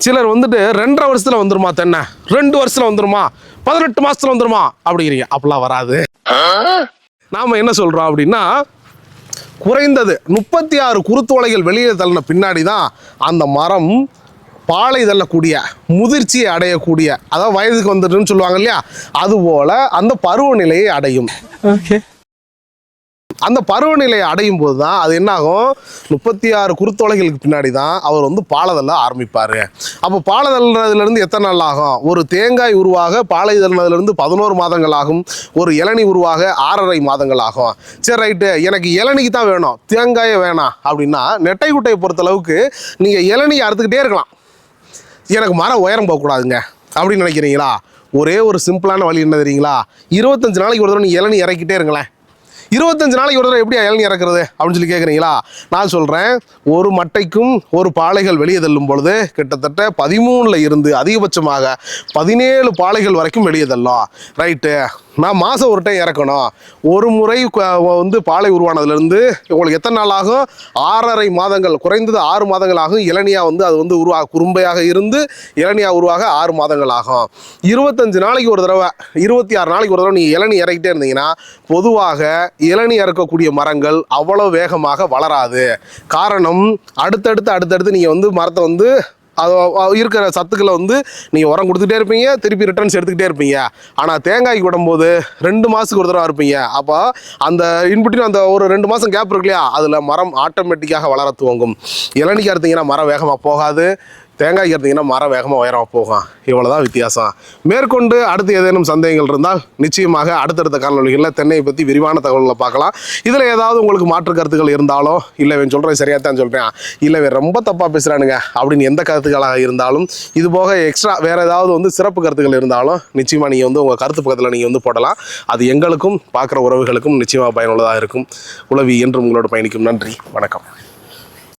சிலர் வந்துட்டு 2.5 வருஷத்துல வந்துருமா தென்னை, 2 வருஷத்துல வந்துருமா, 18 மாசத்துல வந்துருமா அப்படிங்கிறீங்க. அப்பெல்லாம் வராது. நாம என்ன சொல்றோம் அப்படின்னா, குறைந்தது 36 குருத்தோலைகள் வெளியே தள்ளின பின்னாடி தான் அந்த மரம் பாலை தள்ளக்கூடிய, முதிர்ச்சியை அடையக்கூடிய, அதாவது வயதுக்கு வந்துட்டுன்னு சொல்லுவாங்க இல்லையா, அதுபோல அந்த பருவநிலையை அடையும். அந்த பருவநிலையை அடையும் போது தான் அது என்னாகும், 36 குருத்தோலைகளுக்கு பின்னாடி தான் அவர் வந்து பாலதல்ல ஆரம்பிப்பார். அப்போ பாலதல்றதுலேருந்து எத்தனை நாள் ஆகும்? ஒரு தேங்காய் உருவாக பாலை தள்ளினதுலேருந்து 11 மாதங்கள் ஆகும். ஒரு இளநி உருவாக 6.5 மாதங்கள் ஆகும். சரி ரைட்டு, எனக்கு இளநிக்கு தான் வேணும், தேங்காயே வேணாம் அப்படின்னா, நெட்டை குட்டையை பொறுத்தளவுக்கு நீங்கள் இளநியை அறுத்துக்கிட்டே இருக்கலாம். எனக்கு மரம் உயரம் போகக்கூடாதுங்க அப்படின்னு நினைக்கிறீங்களா? ஒரே ஒரு சிம்பிளான வழி என்ன தெரியுங்களா? 25 நாளைக்கு ஒரு தடவை நீங்கள் இளநி இறக்கிட்டே இருங்களேன். 25 நாளைக்கு ஒரு தடவை எப்படி இளநி இறக்குறது அப்படின்னு சொல்லி கேட்குறீங்களா? நான் சொல்கிறேன், ஒரு மட்டைக்கும் ஒரு பாலைகள் வெளியே தள்ளும் பொழுது கிட்டத்தட்ட 13ல் இருந்து அதிகபட்சமாக 17 பாலைகள் வரைக்கும் வெளியே தள்ளும். ரைட்டு, நான் மாதம் ஒரு டைம் இறக்கணும். ஒரு முறை வந்து பாலை உருவானதுலேருந்து உங்களுக்கு எத்தனை நாள் ஆகும்? 6.5 மாதங்கள், குறைந்தது 6 மாதங்கள் ஆகும். இளநியாக வந்து அது வந்து உருவாக, குறும்பையாக இருந்து இளநியாக உருவாக 6 மாதங்கள் ஆகும். 25 நாளைக்கு ஒரு தடவை, 26 நாளைக்கு ஒரு தடவை நீங்கள் இளநி இறக்கிட்டே இருந்தீங்கன்னா, பொதுவாக இளநி இறக்கக்கூடிய மரங்கள் அவ்வளோ வேகமாக வளராது. காரணம், அடுத்தடுத்து நீங்கள் வந்து மரத்தை வந்து அது இருக்கிற சத்துக்களை வந்து நீங்கள் உரம் கொடுத்துட்டே இருப்பீங்க, திருப்பி ரிட்டர்ன்ஸ் எடுத்துக்கிட்டே இருப்பீங்க. ஆனால் தேங்காய்க்கு விடும்போது 2 மாதத்துக்கு ஒரு தடவை இருப்பீங்க. அப்போ அந்த இன்பிட்வீன் அந்த ஒரு 2 மாதம் கேப் இருக்கு இல்லையா, அதில் மரம் ஆட்டோமேட்டிக்காக வளர துவங்கும். இளநிக்கு அறுத்தீங்கன்னா மரம் வேகமாக போகாது, தேங்காய்க்கு அறுத்தீங்கன்னா மரம் வேகமாக உயரமாக போகும். இவ்வளோதான் வித்தியாசம். மேற்கொண்டு அடுத்து ஏதேனும் சந்தேகங்கள் இருந்தால் நிச்சயமாக அடுத்தடுத்த காணொளிகளில் தென்னையை பற்றி விரிவான தகவல்களை பார்க்கலாம். இதில் ஏதாவது உங்களுக்கு மாற்று கருத்துக்கள் இருந்தாலோ, இல்லை இவன் சொல்கிறேன் சரியாக தான் சொல்கிறேன், இல்லை இவன் ரொம்ப தப்பாக பேசுகிறானுங்க அப்படின்னு எந்த கருத்துக்களாக இருந்தாலும், இது போக எக்ஸ்ட்ரா வேறு ஏதாவது வந்து சிறப்பு கருத்துக்கள் இருந்தாலும் நிச்சயமாக நீங்கள் வந்து உங்கள் கருத்து பக்கத்தில் நீங்கள் வந்து போடலாம். அது எங்களுக்கும் பார்க்குற உறவுகளுக்கும் நிச்சயமாக பயனுள்ளதாக இருக்கும். உளவி என்றும் உங்களோட பயணிக்கும். நன்றி, வணக்கம்.